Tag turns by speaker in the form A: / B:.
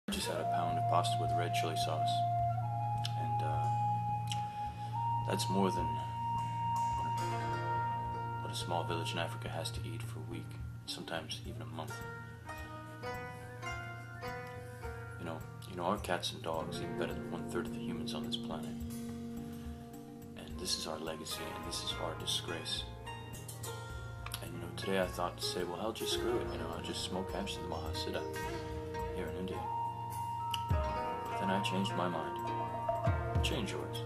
A: I just had a pound of pasta with red chili sauce, and that's more than what a small village in Africa has to eat for a week, sometimes even a month. Our cats and dogs eat better than 1/3 of the humans on this planet. And this is our legacy, and this is our disgrace. And today I thought to say, well, hell, just screw it. I'll just smoke hash to the Mahasiddha here in India. But then I changed my mind. Change yours.